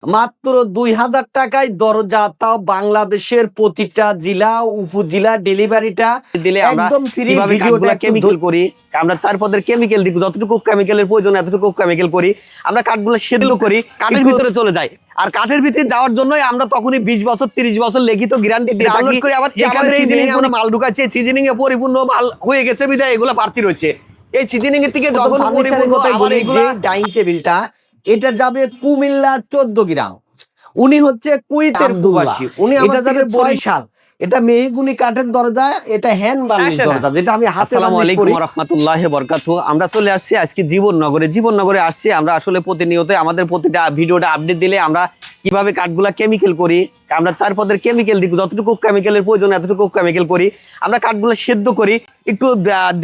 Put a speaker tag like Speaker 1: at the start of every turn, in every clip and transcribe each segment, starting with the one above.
Speaker 1: মাত্র ২,০০০ টাকায় দরজা, তাও বাংলাদেশের প্রতিটা জেলা উপজেলা ডেলিভারিটা
Speaker 2: দিলে আমরা
Speaker 1: একদম ফ্রি।
Speaker 2: কিভাবে কাঠগুলা কেমিক্যাল করি, আমরা 4 পদের কেমিক্যাল দিব, যতটুকু কেমিক্যালের প্রয়োজন এতটুকু কেমিক্যাল করি, আমরা কাঠগুলা সেদ্ধ করি, কাঠের ভিতরে চলে যায়। আর কাঠের ভিতরে যাওয়ার জন্যই আমরা তখনই 20 বছর 30 বছর লিখিত গ্যারান্টি দিয়ে আনলোড করে আবার আমাদের এই দিনে আমরা মাল ঢুকাচ্ছি, সিজনিং এ পরিপূর্ণ মাল হয়ে গেছে বিধায় এগুলা বাড়তি রয়েছে। এই সিজনিং এর থেকে যখন পরিপূর্ণ আবার এগুলা
Speaker 1: ডাইনিং টেবিলটা এটা যাবে কুমিল্লা 14 গ্রাম। উনি হচ্ছে কুয়েতের প্রবাসী, উনি এটা যাবে বরিশাল। এটা মেহগুনি কাঠের দরজা, এটা হ্যান্ড বার্নিশ দরজা, যেটা আমি হাতে।
Speaker 2: আসসালামু আলাইকুম ওয়া রাহমাতুল্লাহি ওয়া বারাকাতুহু। আমরা চলে আসছি আজকে জীবননগরে আসছি। আমরা আসলে প্রতিনিয়ত আমাদের প্রতিটা ভিডিওটা আপডেট দিলে আমরা কিভাবে কাঠগুলা কেমিক্যাল করি, আমরা 4 পদের কেমিক্যাল দিব, যতটুকু কেমিক্যালের প্রয়োজন এতটুকু কেমিক্যাল করি, আমরা কাঠগুলা সেদ্ধ করি। একটু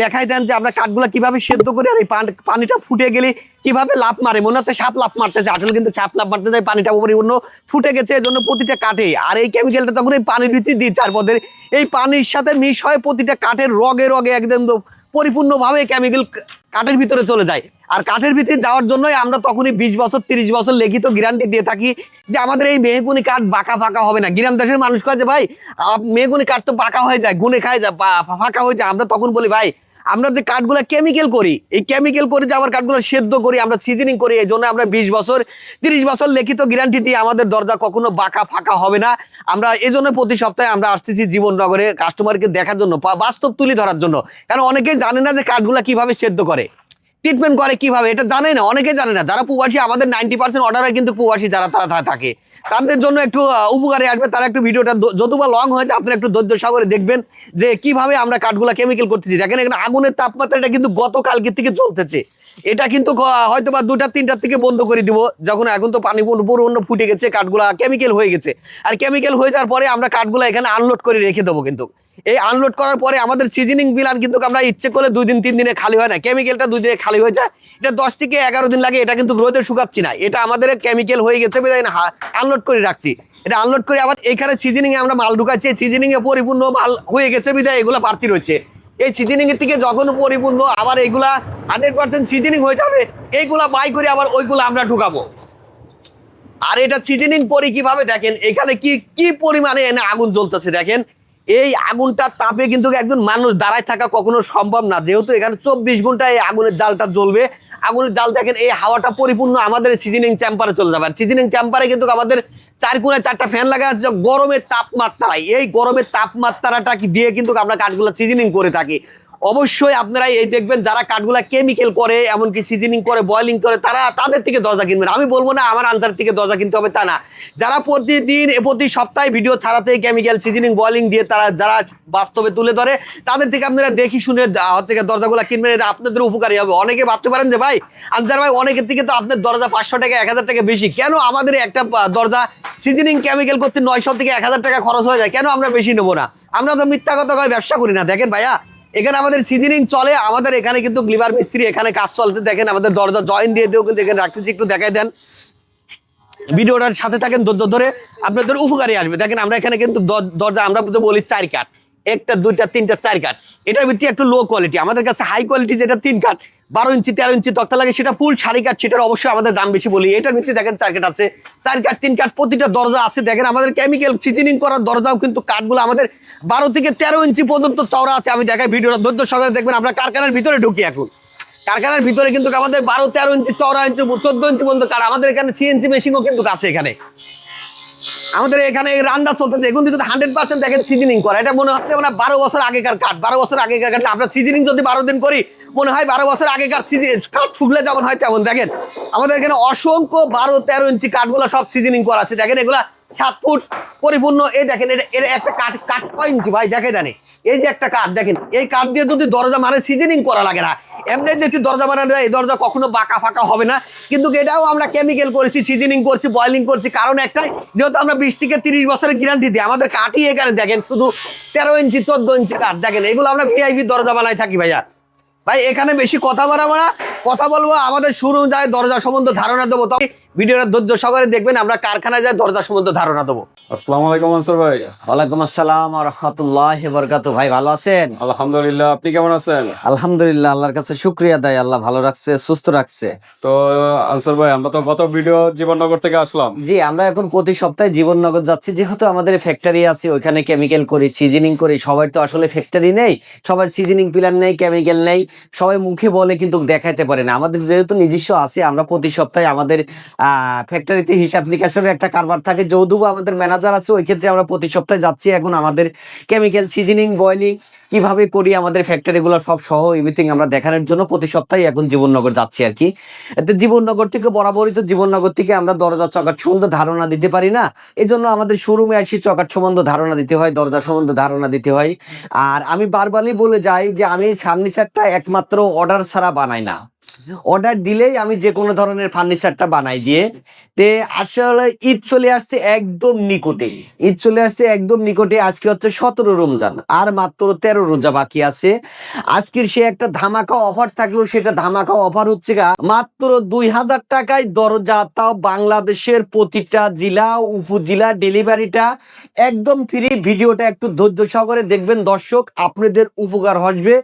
Speaker 2: দেখাই দেন যে আমরা কাঠগুলা কিভাবে সেদ্ধ করি, আর এই পানিটা ফুটে গেলে কিভাবে লাফ মারে, মনে হচ্ছে সাপ লাফ মারতেছে, আসলে কিন্তু সাপ লাফ মারতে যায়, পানিটা পরিপূর্ণ ফুটে গেছে, এজন্য প্রতিটা কাঠে। আর এই কেমিক্যালটা তখন এই পানির ভিতরে দিই 4 পদের, এই পানির সাথে মিশ হয় প্রতিটা কাঠের রগে রগে একদম পরিপূর্ণভাবে কেমিক্যাল কাঠের ভিতরে চলে যায়। আর কাঠের ভিতরে যাওয়ার জন্যই আমরা তখনই 20 বছর 30 বছর লিখিত গ্যারান্টি দিয়ে থাকি যে আমাদের এই মেহগুনি কাঠ বাঁকা ফাঁকা হবে না। গ্রাম দেশের মানুষ কয় যে ভাই মেহগুনি কাঠ তো বাঁকা হয়ে যায়, গুনে খায় যায়, ফাঁকা হয়ে যায়। আমরা তখন বলি ভাই আমরা যে কাঠগুলা কেমিক্যাল করি, এই কেমিক্যাল করে যে আবার কাঠগুলো সেদ্ধ করি, আমরা সিজনিং করি, এই জন্য আমরা 20 বছর 30 বছর লিখিত গ্যারান্টি দিয়ে আমাদের দরজা কখনো বাঁকা ফাঁকা হবে না। আমরা এই জন্য প্রতি সপ্তাহে আমরা আসতেছি জীবননগরে কাস্টমারকে দেখার জন্য, বাস্তব তুলে ধরার জন্য। কারণ অনেকেই জানে না যে কাঠগুলা কিভাবে সেদ্ধ করে, ট্রিটমেন্ট করে কিভাবে, এটা জানে না, অনেকে জানে না। যারা প্রবাসী, আমাদের 90% অর্ডারে কিন্তু প্রবাসী যারা তারা থাকে, তাদের জন্য একটু উপকারে আসবে। তারা একটু ভিডিওটা যতবা লং হয়েছে আপনারা একটু ধৈর্য সহকারে দেখবেন যে কিভাবে আমরা কাঠগুলা কেমিক্যাল করতেছি। দেখেন এখানে আগুনের তাপমাত্রাটা কিন্তু গতকালকে থেকে চলতেছে। এটা কিন্তু হয়তো বা 2টা 3টার থেকে বন্ধ করে দিব, যখন এখন তো পানি পুরো ফুটে গেছে, কাঠগুলা কেমিক্যাল হয়ে গেছে। আর কেমিক্যাল হয়ে যাওয়ার পরে আমরা কাঠগুলা এখানে আনলোড করে রেখে দেবো। কিন্তু এই আনলোড করার পরে আমাদের সিজনিং বিলান কিন্তু আমরা ইচ্ছে করলে 2 দিন 3 দিনে খালি হয় না, কেমিক্যালটা 2 দিনে খালি হয়ে যায়। এটা 10 থেকে 11 দিন লাগে। এটা কিন্তু রোদে শুকাচ্ছি না, এটা আমাদের কেমিক্যাল হয়ে গেছে আনলোড করে রাখছি। এটা আনলোড করে আবার এখানে সিজনিং এ আমরা মাল ঢুকাচ্ছি, সিজনিং এ পরিপূর্ণ মাল হয়ে গেছে বিধায় এগুলা বাড়তি রয়েছে। এই সিজনিং এর থেকে যখন পরিপূর্ণ আবার এইগুলা 100% সিজনিং হয়ে যাবে, এইগুলা বাই করে আবার ওইগুলা আমরা ঢুকাবো। আর এটা সিজনিং করি কিভাবে দেখেন, এখানে কি পরিমাণে এনে আগুন জ্বলতেছে দেখেন। এই আগুনটার তাপে কিন্তু একজন মানুষ দাঁড়ায় থাকা কখনো সম্ভব না, যেহেতু এখানে 24 ঘন্টা এই আগুনের জালটা জ্বলবে। আগুনের জাল দেখেন, এই হাওয়াটা পরিপূর্ণ আমাদের সিজনিং চেম্বারে চলে যাবে। আর সিজনিং চেম্বারে কিন্তু আমাদের 4 কোণে 4টা ফ্যান লাগা আছে গরমের তাপমাত্রায়। এই গরমের তাপমাত্রাটা দিয়ে কিন্তু আমরা কাঠগুলো সিজনিং করে থাকি। অবশ্যই আপনারা এই দেখবেন যারা কাঠগুলা কেমিক্যাল করে, এমনকি সিজনিং করে, বয়লিং করে, তাদের থেকে দরজা কিনবেন। আমি বলবো না আমার আনসার থেকে দরজা কিনতে হবে, তা না। যারা প্রতিদিন প্রতি সপ্তাহে ভিডিও ছাড়াতে কেমিক্যাল সিজনিং বয়লিং দিয়ে যারা বাস্তবে তুলে ধরে, তাদের থেকে আপনারা দেখি শুনে হচ্ছে দরজাগুলো কিনবেন। এটা আপনাদের উপকারী হবে। অনেকে ভাবতে পারেন যে ভাই আনসার ভাই অনেকের থেকে তো আপনার দরজা 500 টাকা 1000 টাকা বেশি, কেন আমাদের একটা দরজা সিজনিং কেমিক্যাল করতে 900 থেকে 1000 টাকা খরচ হয়ে যায়, কেন আমরা বেশি নেবো না? আমরা তো মিথ্যা কথা কয় ব্যবসা করি না। দেখেন ভাইয়া এখানে আমাদের সিজনিং চলে, আমাদের এখানে কিন্তু লিভার মিস্ত্রি এখানে কাজ চলতে। দেখেন আমাদের দরজা জয়েন দিয়ে দিয়েও কিন্তু এখানে রাখতেছি, একটু দেখাই দেন, ভিডিওটার সাথে থাকেন ধৈর্য ধরে, আপনাদের উপকারী আসবে। দেখেন আমরা এখানে কিন্তু দরজা আমরা বলি 4 কাঠ, 1টা 2টা 3টা 4 কাঠ। এটার ভিত্তি একটু লো কোয়ালিটি, আমাদের কাছে হাই কোয়ালিটি যেটা 3 কাঠ 12 ইঞ্চি 13 ইঞ্চি তক্তা লাগে, সেটা ফুল 4 কাঠ, সেটার অবশ্যই আমাদের দাম বেশি বলি। এটার ভিত্তি দেখেন 4 কাঠ আছে, 4 কাঠ 3 কাঠ প্রতিটা দরজা আছে। দেখেন আমাদের কেমিক্যাল সিজনিং করার দরজাও কিন্তু কাঠগুলো আমাদের 12 থেকে 13 ইঞ্চি পর্যন্ত চওড়া আছে। আমি দেখাই ভিডিওটা ধৈর্য সহকারে দেখবেন। আমরা কারখানার ভিতরে ঢুকি, এখন কারখানার ভিতরে কিন্তু আমাদের 12-13 ইঞ্চি চওড়া, 14 ইঞ্চি পর্যন্ত কাঠ। আমাদের এখানে সিএনসি মেশিনও কিন্তু আছে এখানে। আমাদের এখানে রান্না চলতেছে এখন কিন্তু 100% দেখেন সিজনিং করা। এটা মনে হচ্ছে মানে 12 বছর আগেকার কাঠ, 12 বছর আগেকার কাঠ। আমরা সিজনিং যদি 12 দিন করি মনে হয় 12 বছর আগেকার কাঠ শুকলে যেমন হয় তেমন। দেখেন আমাদের এখানে অসংখ্য 12-13 ইঞ্চি কাঠগুলো সব সিজনিং করা আছে। দেখেন এগুলা 7 ফুট পরিপূর্ণ। এই দেখেন এটা একটা কাঠ কয় ইঞ্চি ভাই দেখে জানে, এই যে একটা কাঠ দেখেন, এই কাঠ দিয়ে যদি দরজা মানে সিজনিং করা লাগে না, এমনি যদি দরজা বানানো যায় এই দরজা কখনো বাঁকা ফাঁকা হবে না। কিন্তু এটাও আমরা কেমিক্যাল করেছি, সিজনিং করছি, বয়লিং করছি, কারণ একটাই, যেহেতু আমরা 20 থেকে 30 বছরের গ্যারান্টি দিই। আমাদের কাঠই এখানে দেখেন শুধু 13 ইঞ্চি 14 ইঞ্চি কাঠ। দেখেন এগুলো আমরা ভিআইপি দরজা বানাই থাকি ভাইয়া। ভাই এখানে বেশি কথা বাড়াবো না, কথা বলবো আমাদের শুরু যায় দরজা সম্বন্ধে ধারণা দেবো। তবে ভিডিওটা ধৈর্য সহকারে দেখবেন, আমরা কারখানায় যাই দরজা সম্বন্ধে ধারণা দেবো।
Speaker 3: আসসালামু আলাইকুম আনসার ভাই।
Speaker 1: ওয়ালাইকুম আসসালাম ওয়া রাহমাতুল্লাহি ওয়া বারাকাতুহু। ভাই ভালো আছেন?
Speaker 3: আলহামদুলিল্লাহ, আপনি কেমন আছেন?
Speaker 1: আলহামদুলিল্লাহ, আল্লাহর কাছে শুকরিয়া দেয়, আল্লাহ ভালো রাখছে, সুস্থ রাখছে।
Speaker 3: তো আনসার ভাই, আমরা তো গত ভিডিও জীবননগর থেকে আসলাম।
Speaker 1: জি, আমরা এখন প্রতি সপ্তাহে জীবননগর যাচ্ছি, যেহেতু আমাদের ফ্যাক্টরি আছে, ওইখানে কেমিক্যাল করি, সিজনিং করি। সবার তো আসলে ফ্যাক্টরি নেই, সবার সিজনিং প্ল্যান নেই, কেমিক্যাল নেই, সবাই মুখে বলে কিন্তু দেখাইতে পারে না। আমাদের যেহেতু নিজস্ব আছে, আমরা প্রতি সপ্তাহে আমাদের ফ্যাক্টরিতে হিসাব নিকাশের একটা কারবার থাকে, যৌতুক আমাদের ম্যানেজার আছে, ওই ক্ষেত্রে আমরা প্রতি সপ্তাহে যাচ্ছি। এখন আমাদের কেমিক্যাল সিজনিং, বয়লিং কিভাবে করি, আমাদের ফ্যাক্টরি গুলো সব সহ এভরিথিং আমরা দেখানোর জন্য প্রতি সপ্তাহে এখন জীবননগর যাচ্ছি আর কি। এতে জীবননগর থেকে বরাবরই তো জীবননগর থেকে আমরা দরজা চকাট সম্বন্ধে ধারণা দিতে পারি না, এই জন্য আমাদের শোরুমে আসি, চকাট সম্বন্ধে ধারণা দিতে হয়, দরজা সম্বন্ধে ধারণা দিতে হয়। আর আমি বারবারই বলে যাই যে আমি ফার্নিচারটা একমাত্র অর্ডার ছাড়া বানাই না, অর্ডার দিলেই আমি যে কোনো ধরনের ফার্নিচারটা বানাই দিয়ে। তে আসলে ঈদ চলে আসছে একদম নিকটে, ঈদ চলে আসছে একদম নিকটে। আজকে হচ্ছে 17 রমজান, আর মাত্র 13 রোজা বাকি আছে। আজকের সে একটা ধামাকা অফার থাকলো, সেটা ধামাকা অফার হচ্ছে মাত্র 2000 টাকায় দরজা, তাও বাংলাদেশের প্রতিটা জেলা উপজেলা, ডেলিভারিটা একদম ফ্রি। ভিডিওটা একটু ধৈর্য সহকারে দেখবেন দর্শক, আপনাদের উপকার হবে।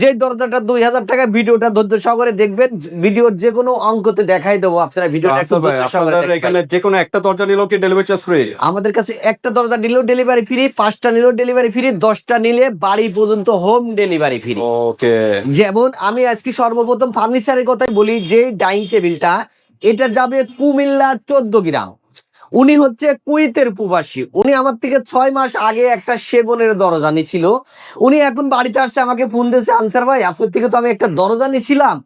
Speaker 1: যে দরজাটা 2000 টাকা, ভিডিওটা ধৈর্য সহকারে দেখবেন, ভিডিওর যে কোনো অঙ্কতে দেখাই দেবো, আপনারা ভিডিওটা একটু
Speaker 3: আনসার ভাই,
Speaker 1: ধৈর্য সহকারে
Speaker 3: আপনাদের
Speaker 1: দেখবেন।
Speaker 3: এখানে যে কোনো একটা দরজা নিলেও কি ডেলিভারি চার্জ ফ্রি?
Speaker 1: আমাদের কাছে একটা দরজা নিলেও ডেলিভারি ফ্রি, 5টা নিলেও ডেলিভারি ফ্রি, 10টা নিলে বাড়ি পর্যন্ত হোম ডেলিভারি ফ্রি।
Speaker 3: ওকে।
Speaker 1: যেমন আমি আজকে সর্বপ্রথম ফার্নিচারের কথাই বলি, যে ডাইনিং টেবিলটা, এটা যাবে কুমিল্লা 14 গ্রাম। উনি হচ্ছে কুয়েতের প্রবাসী, উনি আমার থেকে 6 মাস আগে একটা সেগুনের দরজা নিয়েছিল। উনি এখন বাড়িতে আসছে, আমাকে ফোন দিয়েছে, আনসার ভাই আপনার থেকে তো আমি একটা দরজা নিয়েছিলাম,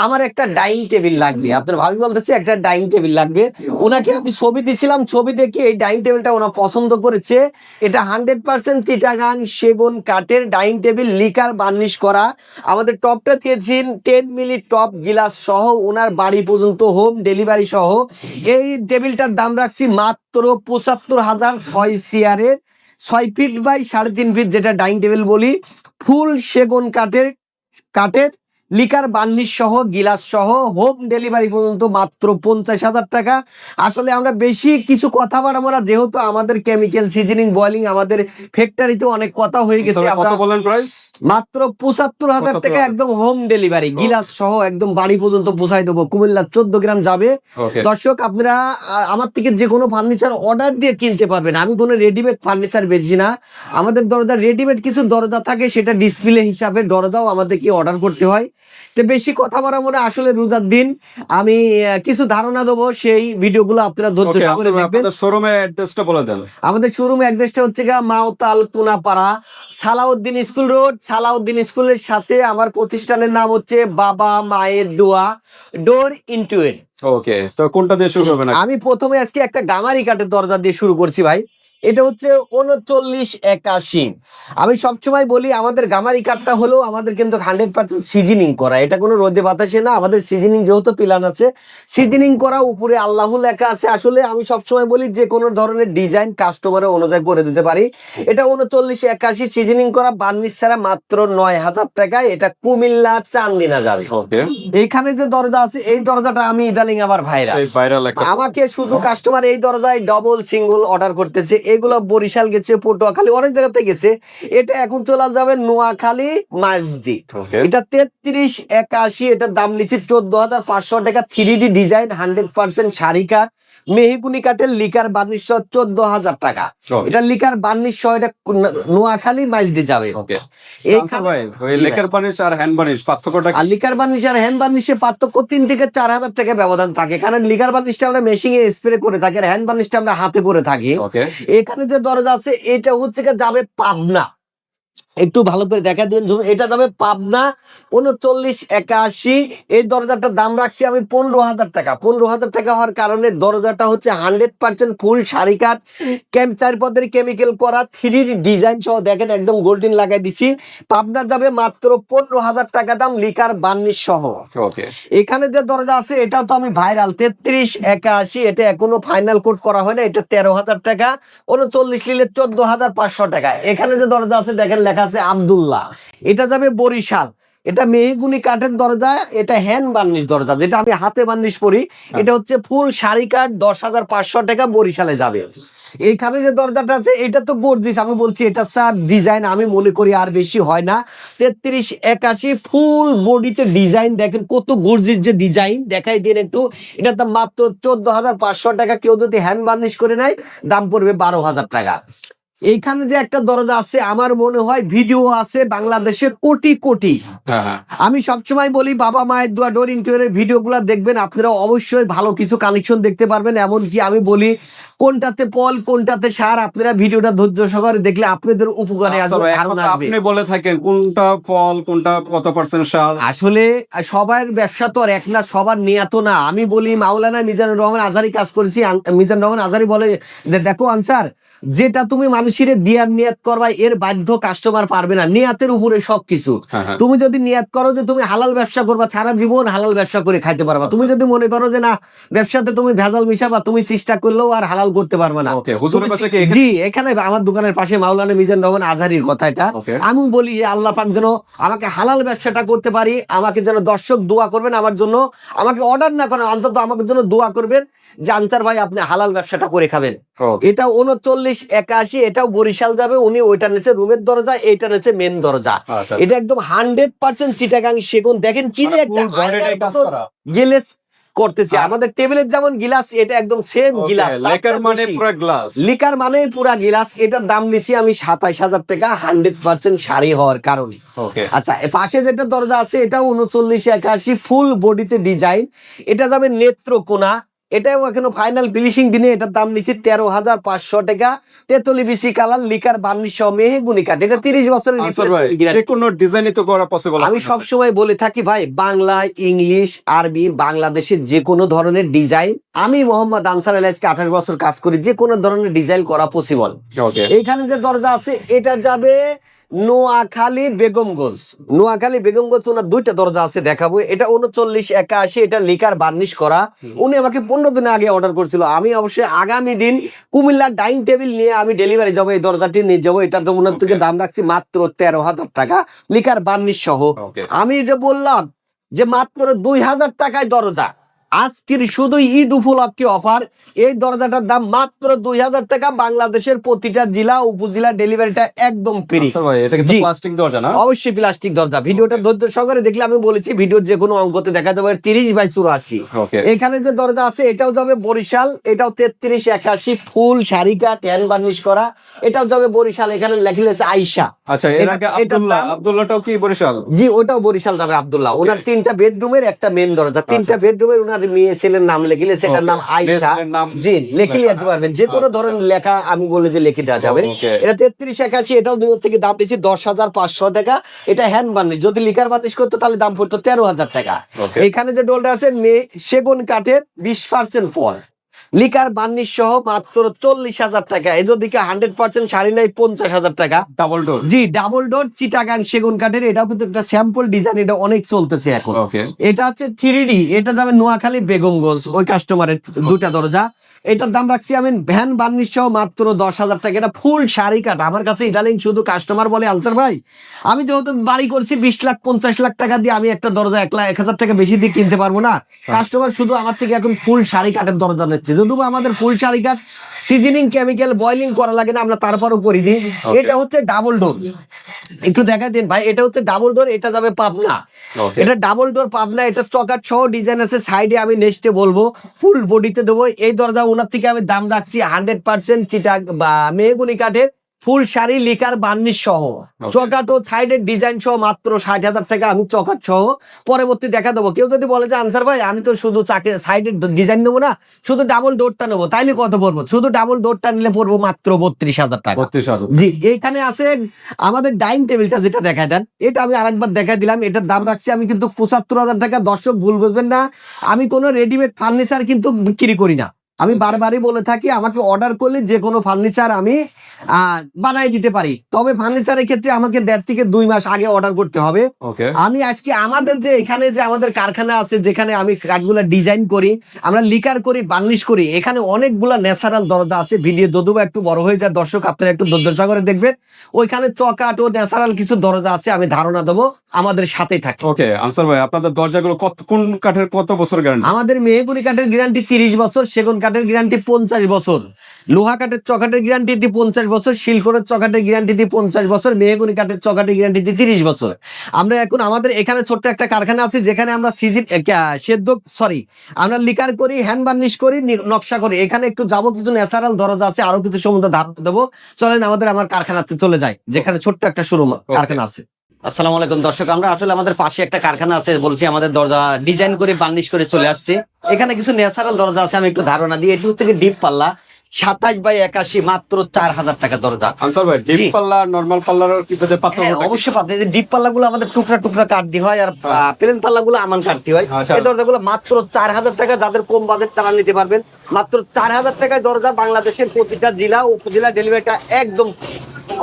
Speaker 1: আমার একটা ডাইনিং টেবিল লাগবে। আপনার ভাবি বলতেছে একটা ডাইনিং টেবিল লাগবে। ওনাকে আমি ছবি দিয়েছিলাম, ছবি দেখে এই ডাইনিং টেবিলটা ওনা পছন্দ করেছে। এটা 100% চিটাগাং সেগুন কাঠের ডাইনিং টেবিল, লিকার বার্নিশ করা। আমাদের টপটা দিয়েছেন 10 মিলি টপ গিলাস সহ, ওনার বাড়ি পর্যন্ত হোম ডেলিভারি সহ। এই টেবিলটার দাম রাখছি মাত্র 75,000। 6 চেয়ারের, 6 ফিট বাই 3.5 ফিট, যেটা ডাইনিং টেবিল বলি, ফুল সেগুন কাঠের, কাঠের লিকার বার্নিশ সহ, গিলাস সহ, হোম ডেলিভারি পর্যন্ত মাত্র 50,000 টাকা। আসলে আমরা বেশি কিছু কথা বাড়াবো না, যেহেতু আমাদের কেমিক্যাল সিজনিং বয়লিং আমাদের ফ্যাক্টরিতে অনেক কথা হয়ে গেছে।
Speaker 3: কত
Speaker 1: আমরা
Speaker 3: বলেন প্রাইস?
Speaker 1: মাত্র 75,000 টাকা,
Speaker 3: 75,000
Speaker 1: একদম হোম ডেলিভারি, গিলাস সহ একদম বাড়ি পর্যন্ত পৌঁছাই দেবো। কুমিল্লা 14 গ্রাম যাবে।
Speaker 3: ওকে।
Speaker 1: দর্শক, আপনারা আমার থেকে যে কোনো ফার্নিচার অর্ডার দিয়ে কিনতে পারবেন, আমি কোনো রেডিমেড ফার্নিচার বেচি না। আমাদের দরজা রেডিমেড কিছু দরজা থাকে, সেটা ডিসপ্লে হিসাবে দরজাও আমাদেরকে অর্ডার করতে হয়। তো বেশি কথা বাড়াবো না, আসলে রোজার দিন আমি কিছু ধারণা দেবো, সেই ভিডিওগুলো আপনারা ধৈর্য
Speaker 3: ওকে
Speaker 1: সহকারে
Speaker 3: আনসার ভাই,
Speaker 1: দেখবেন।
Speaker 3: আপনাদের শোরুমের অ্যাড্রেসটা বলে দেন।
Speaker 1: আমাদের শোরুম অ্যাড্রেসটা হচ্ছে মাওতাল পুনাপাড়া, সালাউদ্দিন স্কুল রোড। সালাউদ্দিন স্কুলের সাথে আমার প্রতিষ্ঠানের নাম হচ্ছে বাবা মায়ের দোয়া, ডোর ইনটু ইট।
Speaker 3: ওকে, তো কোনটা দিয়ে শুরু করবেন?
Speaker 1: আমি প্রথমে আজকে একটা গামারি কাঠের দরজা দিয়ে শুরু করছি ভাই। এটা হচ্ছে 3981। আমি সবসময় বলি, আমাদের গামারি কাঠটা হলো আমাদের কিন্তু 100% সিজনিং করা, এটা কোনো রোদে বাতাসে না। আমাদের সিজনিং যেহেতু প্ল্যান আছে, সিজনিং করা, উপরে আল্লাহু লেখা আছে। আসলে আমি সবসময় বলি, যে কোনো ধরনের ডিজাইন কাস্টমারের অনুযায়ী করে দিতে পারি। এটা 3981 সিজনিং করা, বার্নিশ ছাড়া, মাত্র 9,000 টাকায়। এটা কুমিল্লা চান্দিনা যাবে।
Speaker 3: ওকে,
Speaker 1: এইখানে যে দরজা আছে, এই দরজাটা আমি ইদানিং আবার ভাইরা,
Speaker 3: এই ভাইরাল একটা।
Speaker 1: আমাকে শুধু কাস্টমার এই দরজায় ডবল সিঙ্গল অর্ডার করতেছে। এগুলো বরিশাল গেছে, পটুয়াখালী, অনেক জায়গাতে গেছে। এটা এখন চলে যাবে নোয়াখালী মাঝদি।
Speaker 3: ওকে।
Speaker 1: এটা 3381, এটার দাম নিচ্ছে 14,500 টাকা। 3D ডিজাইন, 100% শাড়ি কাঠ, মেহগুনি কাঠের, লিকার বার্নিশ 14,000 টাকা।
Speaker 3: Okay.
Speaker 1: এটা লিকার বার্নিশ সহ, এটা নোয়াখালী মাঝদি যাবে।
Speaker 3: ওকে
Speaker 1: এইখানে-
Speaker 3: আনসার ভাই, ওই
Speaker 1: জি ভাই।
Speaker 3: লেকার বার্নিশ আর হ্যান্ড বার্নিশ পার্থক্যটা কি?
Speaker 1: আর লিকার বার্নিশ আর হ্যান্ড বার্নিশের পার্থক্য 3 থেকে 4,000 টাকা ব্যবধান থাকে। কারণ লিকার বার্নিশটা আমরা মেশিনে স্প্রে করে থাকি, আর হ্যান্ড বার্নিশটা আমরা হাতে করে থাকি।
Speaker 3: ওকে।
Speaker 1: এখানে যে দরজা আছে, এটা হচ্ছে যাবে পাবনা। একটু ভালো করে দেখা দিন, এটা যাবে পাবনা 3981। এই দরজাটার দাম রাখছি আমি 15,000 টাকা। 15,000 টাকা হওয়ার কারণে দরজাটা হচ্ছে 100% ফুল শাড়ি কাঠ, 4 পদের কেমিক্যাল করা, 3D ডিজাইন সহ, দেখেন একদম গোল্ডেন লাগাই দিছি। পাবনা যাবে মাত্র 15,000 টাকা দাম, লিকার বার্নিশ সহ।
Speaker 3: ওকে,
Speaker 1: এখানে যে দরজা আছে, এটাও তো আমি ভাইরাল 3381। এটা এখনো ফাইনাল কোড করা হয় না, এটা 13,000 টাকা। 39 নিলে 14,500 টাকা। এখানে যে দরজা আছে, দেখেন লেখা আছে আব্দুল্লাহ, এটা যাবে বরিশাল। এটা মেহগুনি কাঠের দরজা, এটা হ্যান্ড বার্নিশ দরজা, যেটা আমি হাতে বার্নিশ করি। এটা হচ্ছে ফুল শাড়ি কাঠ, 10,500 টাকা, বরিশালে যাবে। এইখানে যে দরজাটা আছে এটা তো গর্জিস, আমি বলছি এটা স্যার ডিজাইন আমি মনে করি আর বেশি হয় না। 3381 ফুল বডিতে ডিজাইন দেখেন কত গর্জিস যে ডিজাইন, দেখাই দিন একটু। এটার দাম মাত্র 14,500 টাকা। কেউ যদি হ্যান্ড বার্নিশ করে নেয় দাম পড়বে 12,000 টাকা। এইখানে যে একটা দরজা আছে, আমার মনে হয় ভিডিও আছে বাংলাদেশে কোটি কোটি। আমি সবসময় বলি বাবা মায়ের দোয়া ডোর ইন্টেরিয়রের ভিডিওগুলো দেখবেন, আপনারা অবশ্যই ভালো কিছু কালেকশন দেখতে পারবেন। এমনকি আমি বলি কোনটাতে পল কোনটাতে সার, আপনারা ভিডিওটা ধৈর্য সহকারে দেখলে আপনাদের উপকারে আসবে, ধারণা আসবে।
Speaker 3: আপনি বলে থাকেন কোনটা ফল কোনটা কত পার্সেন্ট সার।
Speaker 1: আসলে সবার ব্যবসা তো আর এক না, সবার নিয়ত না। আমি বলি মাওলানা মিজানুর রহমান আজহারি কাজ করেছি, মিজানুর রহমান আজহারি বলে যে দেখো আনসার, যেটা তুমি মানুষের দিয়ার নিয়াত করবা এর বাধ্য কাস্টমার পারবে না, নিয়াতের উপরে সবকিছু। তুমি যদি নিয়াত করো যে তুমি হালাল ব্যবসা করবা, সারা জীবন হালাল ব্যবসা করে খাইতে পারবা। তুমি যদি মনে করো যে না ব্যবসাতে তুমি ভেজাল মিশাবা, তুমি চেষ্টা করলেও আর হালাল করতে পারবে না। জি, এখানে আমার দোকানের পাশে মাওলানা মিজানুর রহমান আজহারির কথা এটা। আমি বলি যে আল্লাহ পাক যেন আমাকে হালাল ব্যবসাটা করতে পারি, আমাকে যেন দর্শক দোয়া করবেন আমার জন্য, আমাকে অর্ডার না করেন অন্তত আমাকে জন্য দোয়া করবেন যে আনসার ভাই আপনি হালাল ব্যবসাটা করে খাবেন। এটা 3981, এটাও বরিশাল যাবে। উনি ওইটা নিচে রুমের দরজা, এইটা নিচে মেন দরজা। এটা একদম 100% চিটাগাং সেগুন। দেখেন কি যে একটা গ্লেজ করতেছি, আমাদের টেবিলের যেমন গ্লাস এটা একদম সেম গ্লাস, লিকার মানে পুরা গ্লাস, লিকার মানে পুরা গ্লাস। এটার দাম নিচ্ছি আমি 27,000 টাকা 100% শাড়ি হওয়ার কারণে। আচ্ছা, পাশে যেটা দরজা আছে এটাও 3981 ফুল বডিতে ডিজাইন, এটা যাবে নেত্রকোনা। এটাও এখনো ফাইনাল ফিনিশিং দিনে, এটার দাম নিচ্ছি 13,500 টাকা। তেতুলি বিচি কালার, লিকার বার্নিশ সহ মেহগুনি কাঠ। এটা 30 বছরের
Speaker 3: কোনো ডিজাইনই তো করা পসিবল।
Speaker 1: আমি সবসময় বলে থাকি ভাই, বাংলা, ইংলিশ, আরবি, বাংলাদেশের যে কোনো ধরনের ডিজাইন, আমি মোহাম্মদ আনসার আজকে 28 বছর কাজ করি, যে কোনো ধরনের ডিজাইন করা পসিবল। এইখানে যে দরজা আছে এটা যাবে নোয়াখালী বেগমগঞ্জ। নোয়াখালী বেগমগঞ্জ ওনার দুইটা দরজা আছে দেখাবো। এটা 3981, এটা লিকার বার্নিশ করা। উনি আমাকে 15 দিন আগে অর্ডার করছিল। আমি অবশ্যই আগামী দিন কুমিল্লার ডাইনিং টেবিল নিয়ে আমি ডেলিভারি যাবো, এই দরজাটি নিয়ে যাবো। এটা তো ওনার থেকে দাম রাখছি মাত্র 13,000 টাকা লিকার বার্নিশ সহ। আমি যে বললাম যে মাত্র 2,000 টাকায় দরজা, আজকের শুধু ঈদ উপলক্ষে অফার। এই দরজাটার দাম মাত্র 2,000 টাকা। বাংলাদেশের প্রতিটা জেলা উপজেলা ডেলিভারিটা একদম ফ্রি।
Speaker 3: প্লাস্টিক দরজা না?
Speaker 1: অবশ্যই প্লাস্টিক দরজা। ভিডিওটা ধৈর্য সহকারে দেখলে আমি বলেছি ভিডিওর যে কোনো অঙ্কতে দেখা যাবে 30/84। এখানে যে দরজা আছে এটাও যাবে বরিশাল, এটাও 3381 ফুল শাড়ি কাঠ হ্যান্ড বার্নিশ করা, এটাও যাবে বরিশাল। এখানে লেখা আয়েশা।
Speaker 3: আচ্ছা, এর আগে আব্দুল্লাহটাও কি বরিশাল?
Speaker 1: জি, ওটাও বরিশাল যাবে আব্দুল্লাহ। ওনার 3টা বেডরুমের একটা মেন দরজা, 3টা বেডরুমের ওনার মেয়ে ছেলের নাম লিখলে সেটার নাম আয়েশা। জি, লিখে নিতে পারবেন, যে কোনো ধরনের লেখা আমি বলে যে লিখে দেওয়া যাবে। এটা 3381, এটাও দূর থেকে দাম পেয়েছি 10,500 টাকা। এটা হ্যান্ড বার্নিশ, যদি লিকার বার্নিশ করতো তাহলে দাম পড়তো 13,000 টাকা। এখানে যে ডোলটা আছে সেগুন কাঠের 20% ফল, লিকার বার্নিশ সহ মাত্র 40,000 টাকা। এদিকে 100% শাড়ি নাই 50,000 টাকা।
Speaker 3: ডাবল ডোর,
Speaker 1: জি ডাবল ডোর চিটাগাং সেগুন কাঠের। এটাও কিন্তু একটা স্যাম্পল ডিজাইন, এটা অনেক চলতেছে এখন। এটা হচ্ছে 3D, এটা যাবে নোয়াখালী বেগমগঞ্জ, ওই কাস্টমারের দুটা দরজা। এটার দাম রাখছি আমি ভ্যান বার্নিশ সহ মাত্র 10,000 টাকা। এটা ফুল শাড়ি কাঠ। আমার কাছে ইদানিং শুধু কাস্টমার বলে আনসার ভাই আমি যেহেতু বাড়ি করছি 20 লাখ 50 লাখ টাকা দিয়ে, আমি একটা দরজা 1,00,000 টাকা বেশি দিয়ে কিনতে পারবো না। কাস্টমার শুধু আমার থেকে এখন ফুল শাড়ি কাঠের দরজা নিচ্ছে। যদিও আমাদের ফুল শাড়ি কাঠ সিজনিং কেমিক্যাল বয়লিং করা লাগে না, আমরা তারপরও করে দিই। এটা হচ্ছে ডাবল ডোর, একটু দেখা দিন ভাই। এটা হচ্ছে ডাবল ডোর, এটা যাবে পাবনা। এটা ডাবল ডোর পাবনা, এটা চকাট সহ ডিজাইন আছে। সাইডে আমি নেক্সটে বলবো ফুল বডিতে দেবো। এই দরজা ওনার থেকে আমি দাম রাখছি 100% চিটাগ বা মেহগুনি কাঠের ফুল শাড়ি লিকার বার্নিশ সহ, চকাট ও সাইডের ডিজাইন সহ মাত্র 60,000 টাকা। আমি চকাট সহ পরবর্তী দেখা দেবো। কেউ যদি বলে যে আনসার ভাই আমি তো শুধু সাইডের ডিজাইন নেবো না, শুধু ডাবল ডোরটা নেবো, তাইলে কত পড়বো? শুধু ডাবল ডোরটা নিলে পড়বো মাত্র 32,000 টাকা। জি, এইখানে আছে আমাদের ডাইনিং টেবিলটা, যেটা দেখা দেন। এটা আমি আরেকবার দেখা দিলাম। এটার দাম রাখছি আমি কিন্তু 75,000 টাকা। দর্শক ভুল বুঝবেন না, আমি কোনো রেডিমেড ফার্নিচার কিন্তু বিক্রি করি না। আমি বারবারই বলে থাকি আমাকে অর্ডার করলে যে কোনো ফার্নিচার আমি বানাই দিতে পারি, তবে ফার্নিচারের ক্ষেত্রে আমাকে 1.5 থেকে 2 মাস আগে অর্ডার করতে হবে।
Speaker 3: ওকে,
Speaker 1: আমি আজকে আমাদের যে এখানে যে আমাদের কারখানা আছে যেখানে আমি কাঠগুলা ডিজাইন করি, আমরা লিকার করি, বার্নিশ করি, এখানে অনেকগুলা ন্যাচারাল দরজা আছে। ভিডিও যদিও একটু বড় হয়ে যায়, দর্শক আপনারা একটু ধৈর্য সহকারে দেখবেন। ওইখানে চকাট ও ন্যাচারাল কিছু দরজা আছে, আমি ধারণা দেবো, আমাদের সাথেই থাকে।
Speaker 3: ওকে আনসার ভাই, আপনাদের দরজাগুলো কোন কাঠের, কত বছর গ্যারান্টি?
Speaker 1: আমাদের মেহগুনি কাঠের গ্যারান্টি 30 বছর, সেগুন কাঠের গ্যারান্টি 50 বছর, লোহা কাঠের চকাটের গ্যারান্টি দিয়ে 50 বছর, শিলকোরের চকাটের গ্যারান্টি দিয়ে 50 বছর, মেহগুনি কাঠের চকাটের গ্যারান্টি দিয়ে 30 বছর। আমরা এখন আমাদের এখানে ছোট্ট একটা কারখানা আছে যেখানে আমরা আমরা লিকার করি, হ্যান্ড বার্নিশ করি, নকশা করি। এখানে একটু যাবো, কিছু ন্যাচারাল দরজা আছে, আরো কিছু সম্বন্ধে ধারণা দেবো। চলেন আমার কারখানাতে চলে যাই, যেখানে ছোট্ট একটা শোরুম কারখানা আছে। আসসালামু আলাইকুম দর্শক, আমরা আসলে আমাদের পাশে একটা কারখানা আছে, বলছি আমাদের দরজা ডিজাইন করে বার্নিশ করে চলে আসছে। এখানে কিছু ন্যাচারাল দরজা আছে, আমি একটু ধারণা দিই। এটি হচ্ছে ডিপ পাল্লা 27x81, মাত্র 4000 টাকা দরজা।
Speaker 3: আনসার ভাই, ডিপ পাল্লা নরমাল পাল্লার কি পার্থক্য?
Speaker 1: অবশ্যই পাবেন। এই ডিপ পাল্লা গুলো আমাদের টুকরা টুকরা কাট দিয়ে হয়, আর প্লেন পাল্লা গুলো আমান কাট দিয়ে হয়।
Speaker 3: আচ্ছা।
Speaker 1: এই দরজা গুলো মাত্র 4000 টাকা, যাদের কম বাজেট তারা নিতে পারবেন। মাত্র 4000 টাকায় দরজা। বাংলাদেশের প্রতিটা জেলা উপজেলা ডেলিভারিটা একদম।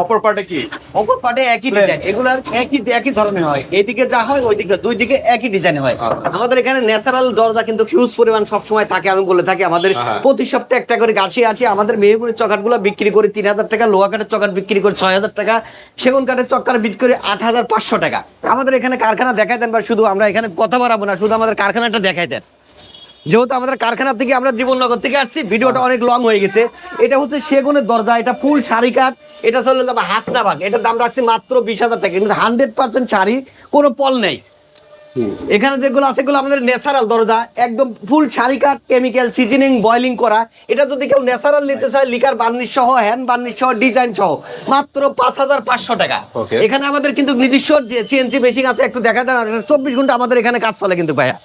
Speaker 3: অপর পার্টে কি?
Speaker 1: অপর পাটে একই ডিজাইন, এগুলো একই ধরনের হয়। এইদিকে যা হয় ওইদিকে, দুই দিকে একই ডিজাইন হয়। আমাদের এখানে ন্যাচারাল দরজা কিন্তু হিউজ পরিমাণ সবসময় থাকে। আমি বলে থাকি আমাদের প্রতি সপ্তাহে একটা করে গাছি আছে। আমাদের মেহগুনির চকাটগুলো বিক্রি করে 3000 টাকা, লোহা কাঠের চকাট বিক্রি করে 6000 টাকা, সেগুন কাঠের চক্কার বিক্রি করে 8500 টাকা। আমাদের এখানে কারখানা দেখাই দেন, বা শুধু আমরা এখানে কথা বাড়াবো না, শুধু আমাদের কারখানাটা দেখাই দেন। যেহেতু আমাদের কারখানা থেকে আমরা জীবননগর থেকে আসছি, ভিডিওটা অনেক লং হয়ে গেছে। এটা হচ্ছে সেগুনের দরজা, এটা ফুল শাড়ি কাঠ, এটা চলে যাবে হাসনাবাগ। এটার দাম রাখছি মাত্র 20,000 টাকা, কিন্তু 100% শাড়ি, কোনো পল নেই। এখানে যেগুলো আছে এগুলো আমাদের ন্যাচারাল দরজা, একদম ফুল শাড়ি কাঠ, কেমিক্যাল সিজনিং বয়লিং করা। এটা যদি কেউ ন্যাচারাল নিতে চায়, লিকার বার্নিশ সহ, হ্যান্ড বার্নিশ সহ, ডিজাইন সহ, মাত্র 5500 টাকা। এখানে আমাদের কিন্তু নিজস্ব সিএনসি মেশিন আছে, একটু দেখা দেন। 24 ঘন্টা আমাদের এখানে কাজ চলে কিন্তু ভাইয়া।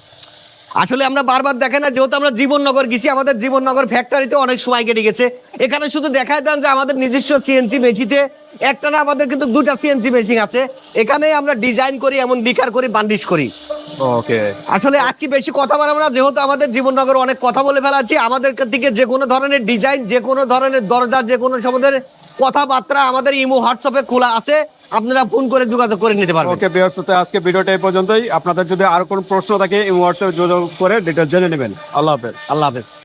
Speaker 1: আসলে আমরা বারবার দেখে না, যেহেতু আমরা জীবননগর গেছি, আমাদের জীবননগর ফ্যাক্টরিতে অনেক সময় কেটে গেছে। এখানে শুধু দেখায় দেন যে আমাদের নিজস্ব সিএনসি মেশিতে একটা না, আমাদের কিন্তু 2টা সিএনসি মেশিন আছে। এখানে আমরা ডিজাইন করি, এমন লিকার করি, বার্নিশ করি।
Speaker 3: ওকে,
Speaker 1: আসলে আর কি বেশি কথা বলবো না, যেহেতু আমাদের জীবননগর অনেক কথা বলে ফেলাচ্ছি। আমাদের থেকে যে কোনো ধরনের ডিজাইন, যে কোনো ধরনের দরজা, যে কোনো সম্বন্ধে কথাবার্তা আমাদের ইমো হোয়াটসঅ্যাপে খোলা আছে, আপনারা ফোন করে যোগাযোগ করে নিতে পারবেন।
Speaker 3: ওকে ভিউয়ার্স, তো আজকে ভিডিওটা এই পর্যন্তই। আপনাদের যদি আরো কোনো প্রশ্ন থাকে এই হোয়াটসঅ্যাপে যোগাযোগ করে ডিটেইলস জেনে নেবেন। আল্লাহ হাফেজ।
Speaker 1: আল্লাহ হাফেজ।